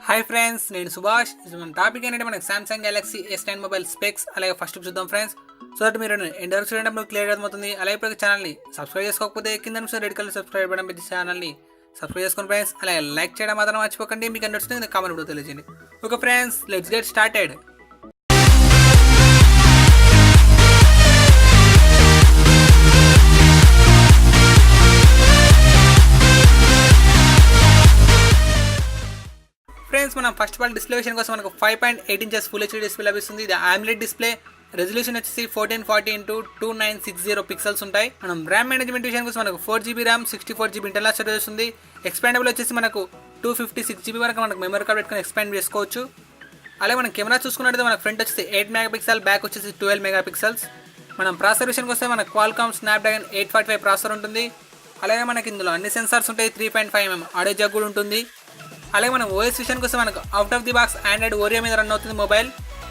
Hi friends, నేను సుభాష్. మన topic ఏంటంటే మనకి Samsung Galaxy S9 mobile specs. అలాగే ఫస్ట్ చూద్దాం ఫ్రెండ్స్. సో దట్ మీరు ఎండర్ చూడడం క్లియర్ అవుతుంది. అలాగే ఇప్పుడు ఛానల్ని సబ్స్క్రైబ్ చేసుకోకపోతే కింద రెడ్ కలర్ సబ్స్క్రైబ్ చేయడం పెట్టి ఛానల్ని సబ్స్క్రైబ్ చేసుకోండి ఫ్రెండ్స్. అలాగే లైక్ చేయడం మాత్రం మర్చిపోకండి. మీకు నచ్చుతుంది కామెంట్ కూడా తెలియజేయండి. Okay friends, let's get started. Friends, మనం ఫస్ట్ ఆఫ్ ఆల్ డిస్ప్లే విషయం కోసం మనకు 5.8 ఇంచెస్ ఫుల్ హెచ్డీ డిస్ప్లే లభిస్తుంది. ఇది ఆమ్లెట్ డిస్ప్లే. రెజల్యూషన్ వచ్చేసి 1440x2960 పిక్సెల్స్ ఉంటాయి. మనం ర్యామ్ మేనేజ్మెంట్ విషయం కోసం మనకు 4GB RAM, 64GB internal storage వస్తుంది. ఎక్స్పాండబుల్ వచ్చేసి మనకు 256GB వరకు మనకు మెమరీ కార్డ్ పెట్టుకుని ఎక్స్పాండ్ చేసుకోవచ్చు. అలాగే మనం కెమెరా చూసుకున్నట్టు మనకు ఫ్రంట్ వచ్చేసి 8 మెగాపిక్సెల్, బ్యాక్ వచ్చేసి 12 మెగాపిక్సెల్స్. మనం ప్రాసెసర్ విషయానికి వస్తే మనకు క్వాల్కామ్ స్నాప్డ్రాగన్ 845 ప్రాసెసర్ ఉంటుంది. అలాగే మనకి ఇందులో అన్ని సెన్సార్స్ ఉంటాయి. 3.5mm ఆడియో జాక్ కూడా ఉంటుంది. అలాగే మనం ఓఎస్ విషయానికి వస్తే మనకు out of the box Android Oreo మీద రన్ అవుతుంది మొబైల్.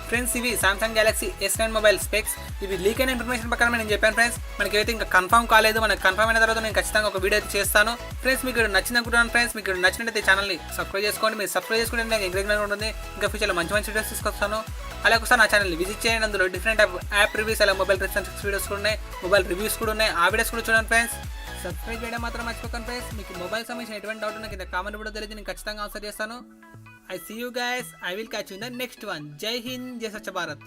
ఫ్రెండ్స్, ఇవి Samsung Galaxy S9 mobile specs. ఇవి లీక్ అయిన ఇన్ఫర్మేషన్ ప్రకారం నేను చెప్పాను ఫ్రెండ్స్. మనకి అయితే ఇంకా కన్ఫర్మ్ కాలేదు. మనకు కన్ఫర్మ్ అయిన తర్వాత నేను ఖచ్చితంగా ఒక వీడియో అయితే చేస్తాను. ఫ్రెండ్స్, మీకు నచ్చింది అనుకుంటున్నాను. ఫ్రెండ్స్, మీకు నచ్చినట్లయితే ఛానల్ని సబ్స్క్రైబ్ చేసుకోండి. మీరు సబ్స్క్రైబ్ చేసుకుంటే నాకు ఎంకరేజ్మెంట్ ఉంటుంది. ఇంకా ఫ్యూచర్లో మంచి మంచి వీడియోస్ తీసుకొస్తాను. అలాగే ఒకసారి నా ఛానల్ని విజిట్ చేయండి. అందులో డిఫరెంట్ యాప్ రివ్యూస్, అలాగే మొబైల్ రిఫరెన్స్ వీడియోస్ కూడా ఉన్నాయి, మొబైల్ రివ్యూస్ కూడా ఉన్నాయి. ఆ వీడియోస్ కూడా చూడండి ఫ్రెండ్స్. సబ్స్క్రైబ్ చేయడం మాత్రం మర్చిపోకండి ఫ్రెండ్స్. మీకు మొబైల్ సంబంధించిన ఎటువంటి డౌట్ ఉన్నా కింద కామెంట్ కూడా తెలియదు, నేను ఖచ్చితంగా ఆన్సర్ చేస్తాను. I see you guys. I will catch you in the next one. Jai Hind, Jai Swachh Bharat.